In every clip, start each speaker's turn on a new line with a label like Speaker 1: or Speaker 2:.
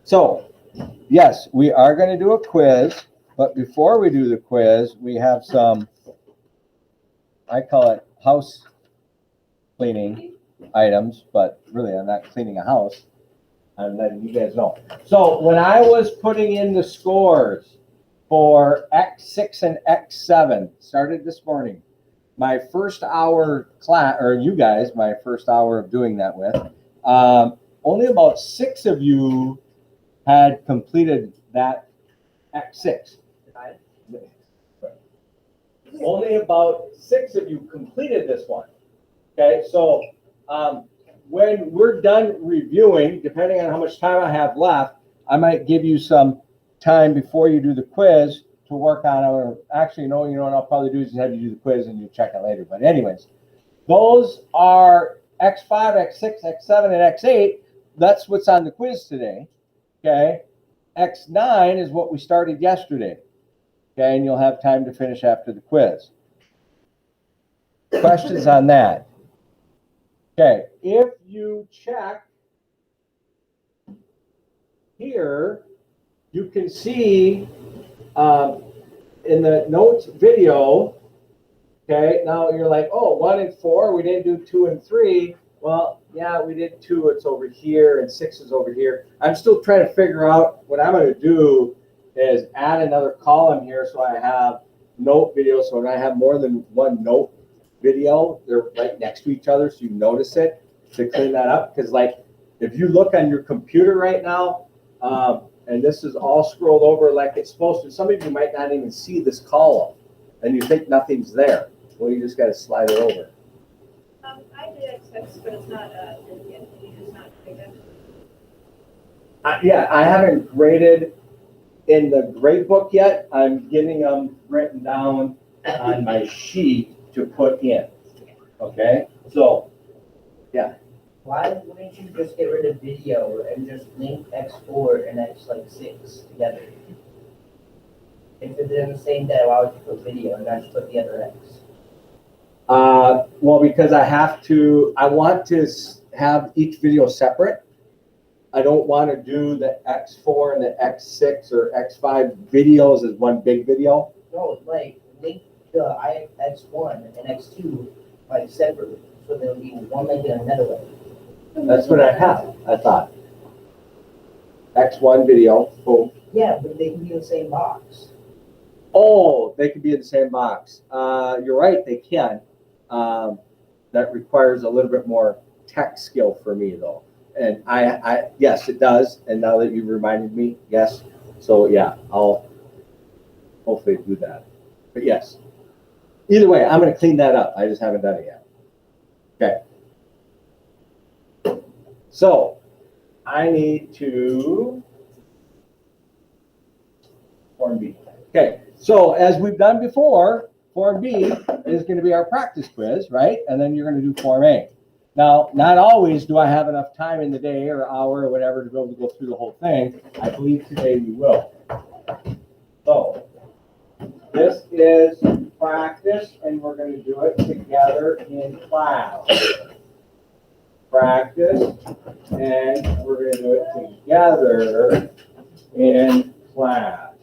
Speaker 1: So, yes, we are going to do a quiz, but before we do the quiz, we have some, I call it house cleaning items, but really I'm not cleaning a house. I'm letting you guys know. So when I was putting in the scores for X6 and X7, started this morning, my first hour class, or you guys, my first hour of doing that with, only about 6 of you had completed that X6. Only about 6 of you completed this one. Okay, so when we're done reviewing, depending on how much time I have left, I might give you some time before you do the quiz to work on it. Or actually, no, you know what I'll probably do is just have you do the quiz and you check it later. But anyways, those are X5, X6, X7, and X8. That's what's on the quiz today. Okay, X9 is what we started yesterday. Okay, and you'll have time to finish after the quiz. Questions on that? Okay, if you check here, you can see in the notes video, okay, now you're like, oh, 1 and 4, we didn't do 2 and 3. Well, yeah, we did 2, it's over here, and 6 is over here. I'm still trying to figure out what I'm going to do is add another column here so I have note video. So when I have more than one note video, they're right next to each other so you notice it, to clean that up. Because like if you look on your computer right now, and this is all scrolled over like it's supposed to, some of you might not even see this column and you think nothing's there. Well, you just got to slide it over.
Speaker 2: I did X6, but it's not it's not graded.
Speaker 1: Yeah, I haven't graded in the grade book yet. I'm getting them written down on my sheet to put in. Okay, so yeah.
Speaker 3: Why wouldn't you just get rid of video and just link X4 and X6 together? If it's in the same day, why would you put video and not just put the other X?
Speaker 1: Well, because I want to have each video separate. I don't want to do the X4 and the X6 or X5 videos as one big video.
Speaker 3: No, like link the X1 and X2 like separately, so there'll be one link and another link.
Speaker 1: That's what I have, I thought. X1 video, boom.
Speaker 3: Yeah, but they can be in the same box.
Speaker 1: Oh, they could be in the same box. You're right, they can. That requires a little bit more tech skill for me though. And I yes, it does. And now that you reminded me, yes. So yeah, I'll hopefully do that. But yes, either way, I'm going to clean that up. I just haven't done it yet. Okay. So I need to Form B. Okay. So as we've done before, Form B is going to be our practice quiz, right? And then you're going to do Form A. Now, not always do I have enough time in the day or hour or whatever to be able to go through the whole thing. I believe today we will. So this is practice, and we're going to do it together in class. Practice, and we're going to do it together in class.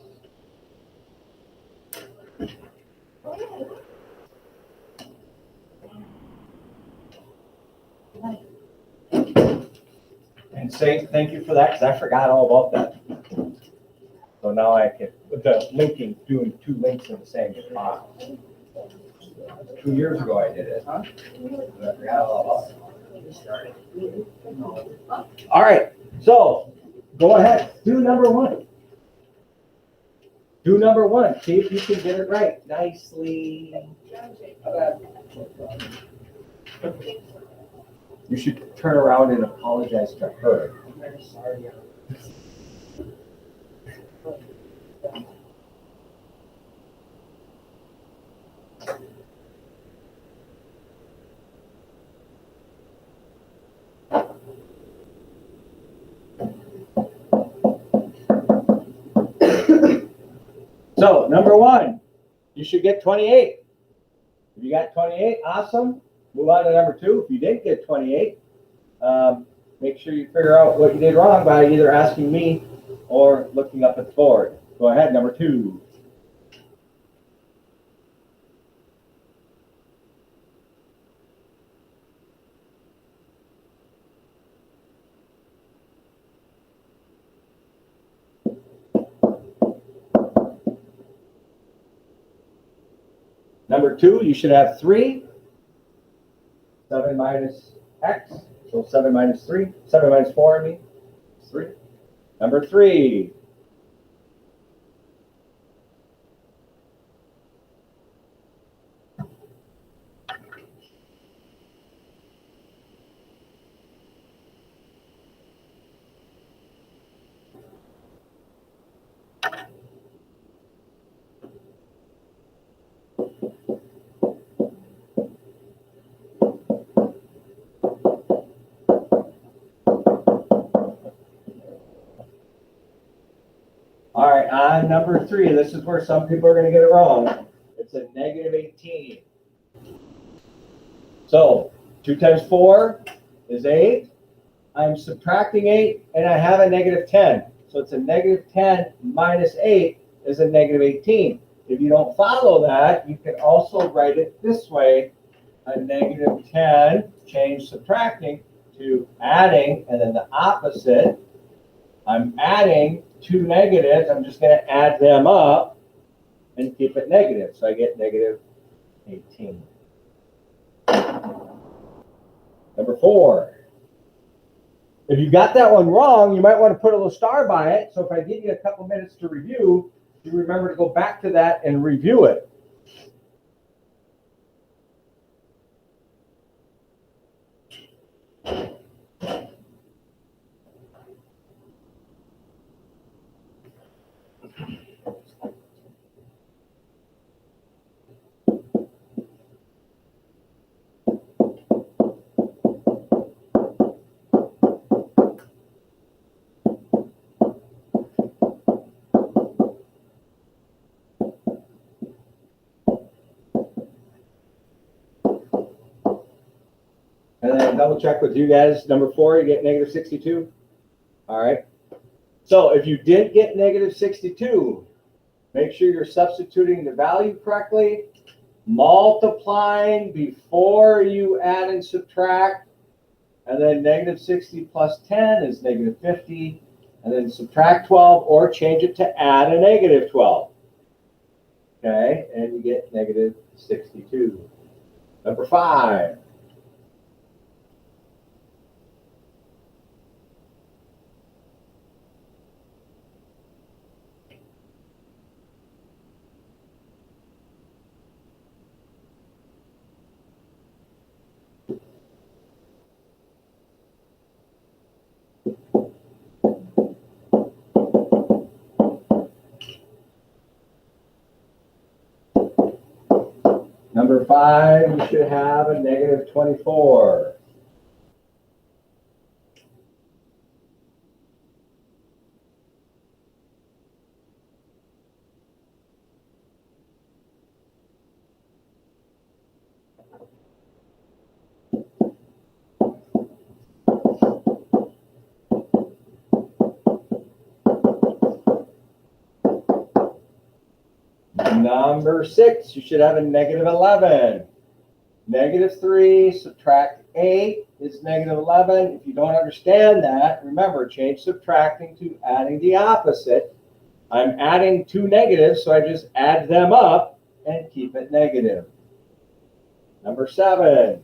Speaker 1: And say thank you for that, because I forgot all about that. So now I can, with the linking, doing 2 links in the same file. 2 years ago I did it, huh? I forgot all about it. All right, so go ahead, do number 1. Do number 1, see if you can get it right nicely. You should turn around and apologize to her.
Speaker 3: I'm very sorry.
Speaker 1: So, number 1, you should get 28. If you got 28, awesome. Move on to number 2. If you didn't get 28, make sure you figure out what you did wrong by either asking me or looking up at the board. Go ahead, number 2. Number 2, you should have 3. 7 minus x, so 7 minus 3, 7 minus 4, I mean, is 3. Number 3. All right, on number 3, this is where some people are going to get it wrong. It's a negative 18. So 2 times 4 is 8. I'm subtracting 8, and I have a negative 10. So it's a negative 10 minus 8 is a negative 18. If you don't follow that, you can also write it this way. A negative 10, change subtracting to adding, and then the opposite. I'm adding 2 negatives. I'm just going to add them up and keep it negative. So I get negative 18. Number 4. If you got that one wrong, you might want to put a little star by it. So if I give you a couple minutes to review, you remember to go back to that and review it. And then double check with you guys. Number 4, you get negative 62. All right. So if you did get negative 62, make sure you're substituting the value correctly, multiplying before you add and subtract, and then negative 60 plus 10 is negative 50, and then subtract 12 or change it to add a negative 12. Okay, and you get negative 62. Number 5. Number 5, you should have a negative 24. Number 6, you should have a negative 11. Negative 3, subtract 8 is negative 11. If you don't understand that, remember, change subtracting to adding the opposite. I'm adding 2 negatives, so I just add them up and keep it negative. Number 7.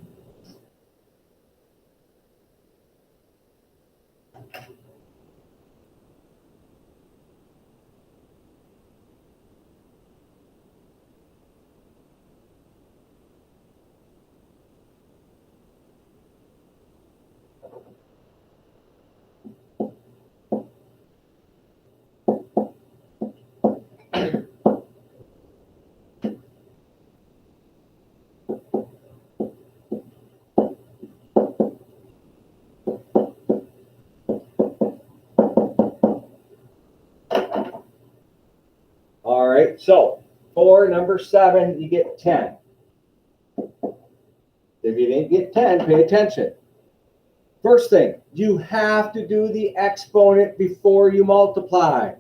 Speaker 1: All right, so for number 7, you get 10. If you didn't get 10, pay attention. First thing, you have to do the exponent before you multiply.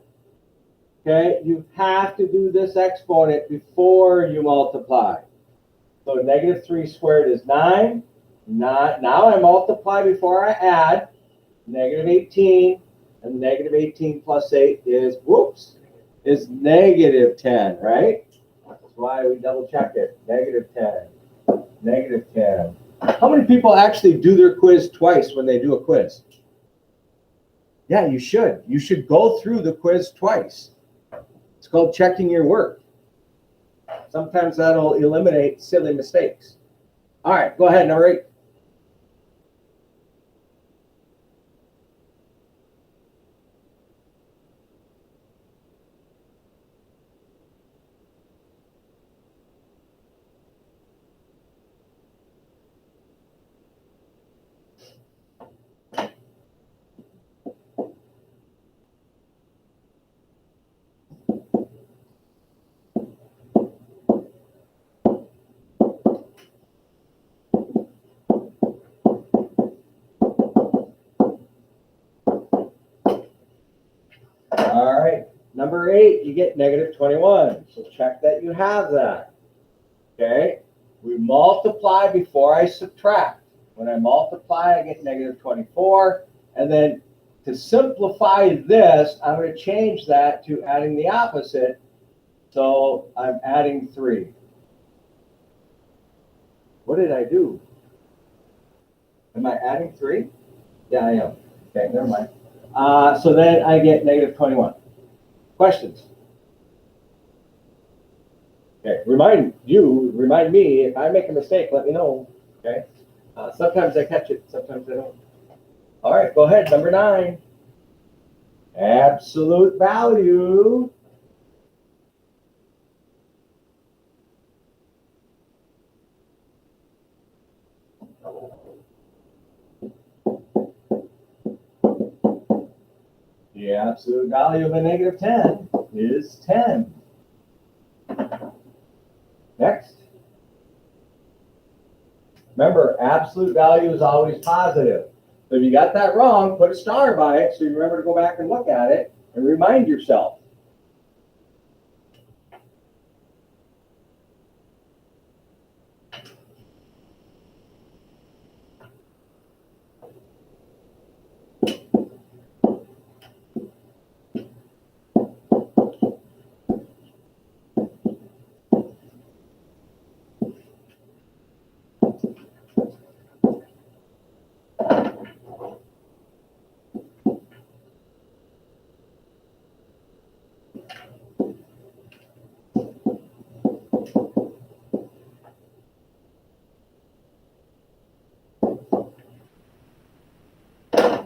Speaker 1: Okay, you have to do this exponent before you multiply. So negative 3 squared is 9. Now I multiply before I add. Negative 18. And negative 18 plus 8 is, whoops, is negative 10, right? That's why we double check it. Negative 10. Negative 10. How many people actually do their quiz twice when they do a quiz? Yeah, you should. You should go through the quiz twice. It's called checking your work. Sometimes that'll eliminate silly mistakes. All right, go ahead, number 8. All right, number 8, you get negative 21. So check that you have that. Okay, we multiply before I subtract. When I multiply, I get negative 24. And then to simplify this, I'm going to change that to adding the opposite. So I'm adding 3. What did I do? Am I adding 3? Yeah, I am. Okay, never mind. So then I get negative 21. Questions? Okay, remind me, if I make a mistake, let me know. Okay. Sometimes I catch it, sometimes I don't. All right, go ahead, number 9. Absolute value. The absolute value of a negative 10 is 10. Next. Remember, absolute value is always positive. So if you got that wrong, put a star by it so you remember to go back and look at it and remind yourself.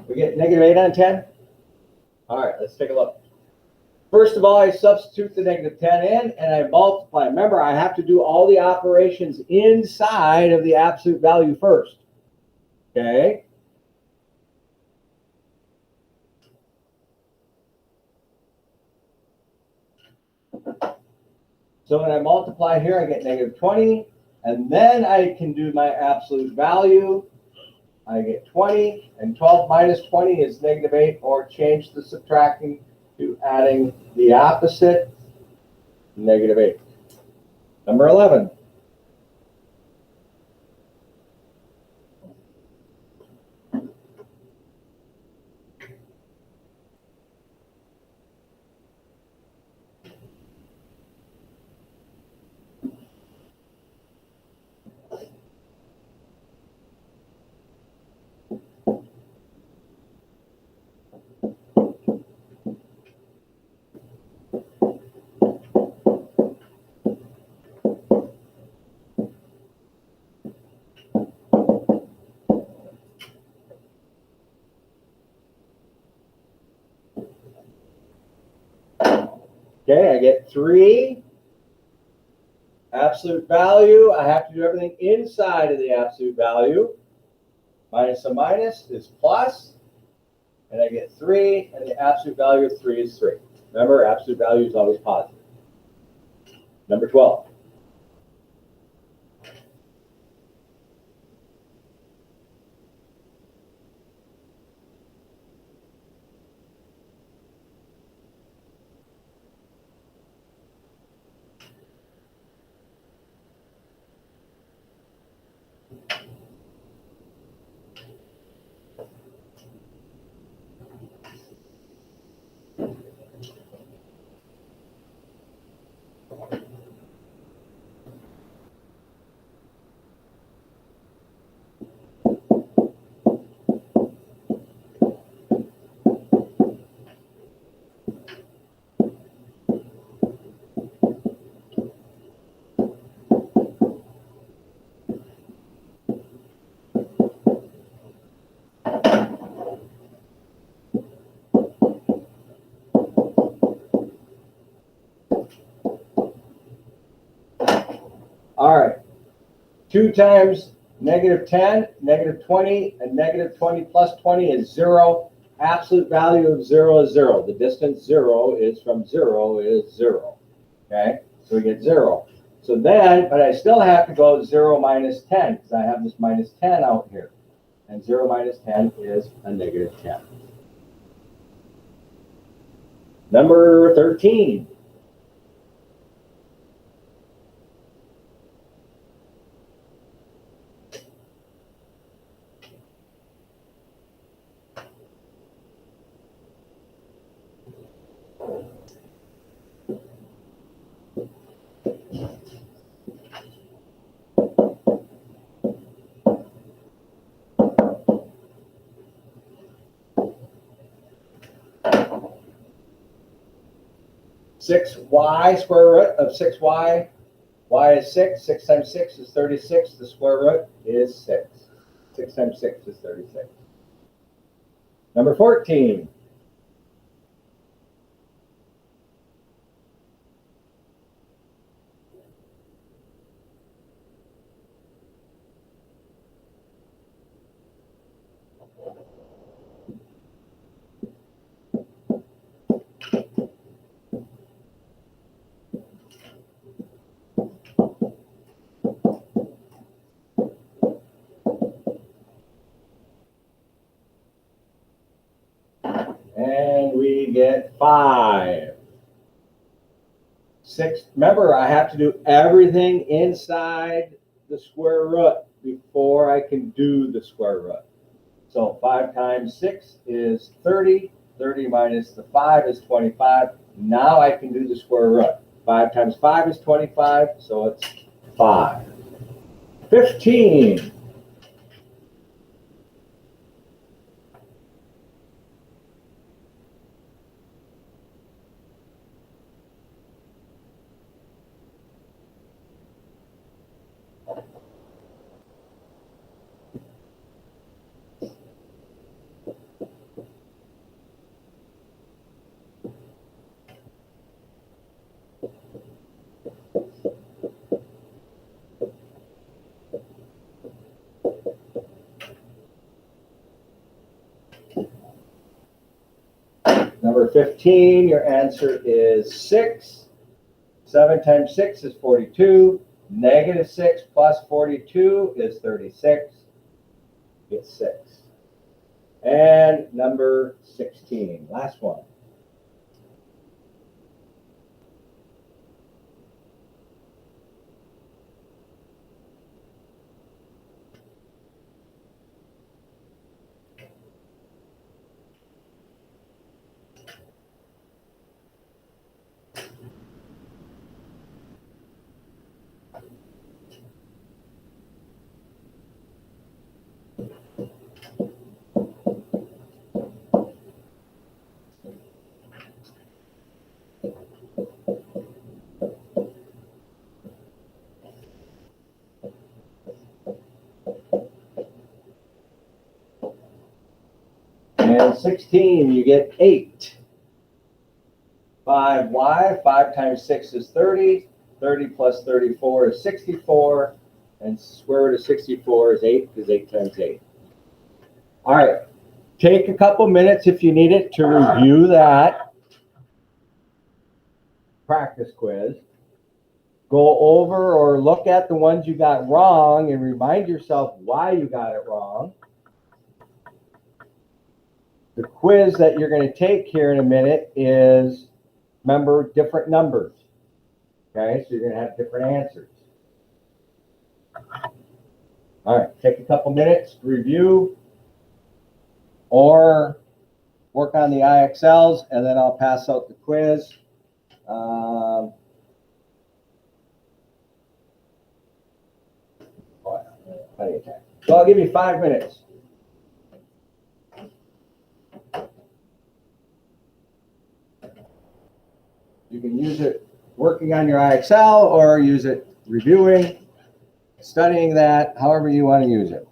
Speaker 1: We get negative 8 on 10? All right, let's take a look. First of all, I substitute the negative 10 in and I multiply. Remember, I have to do all the operations inside of the absolute value first. Okay? So when I multiply here, I get negative 20. And then I can do my absolute value. I get 20. And 12 minus 20 is negative 8, or change the subtracting to adding the opposite, negative 8. Number 11. Okay, I get 3. Absolute value, I have to do everything inside of the absolute value. Minus a minus is plus. And I get 3, and the absolute value of 3 is 3. Remember, absolute value is always positive. Number 12. All right. 2 times -10, -20, and -20 plus 20 is 0. Absolute value of 0 is 0. The distance 0 is from 0 is 0. Okay, so we get 0. So then, but I still have to go 0 minus 10 because I have this minus 10 out here. And 0 minus 10 is a -10. Number 13. Six y square root of 6y. Y is 6. 6 times 6 is 36. The square root is 6. 6 times 6 is 36. Number 14. And we get 5. 6. Remember, I have to do everything inside the square root before I can do the square root. So 5 times 6 is 30. 30 minus the 5 is 25. Now I can do the square root. 5 times 5 is 25, so it's 5. 15. Number 15, your answer is 6. 7 times 6 is 42. -6 plus 42 is 36. Get 6. And number 16, last one. And 16, you get 8. 5y, 5 times 6 is 30. 30 plus 34 is 64. And square root of 64 is 8 because 8 times 8. All right. Take a couple minutes if you need it to review that practice quiz. Go over or look at the ones you got wrong and remind yourself why you got it wrong. The quiz that you're going to take here in a minute is, remember, different numbers. Okay, so you're going to have different answers. All right, take a couple minutes to review or work on the IXLs, and then I'll pass out the quiz. Plenty of time. So I'll give you 5 minutes. You can use it working on your IXL or use it reviewing, studying that, however you want to use it.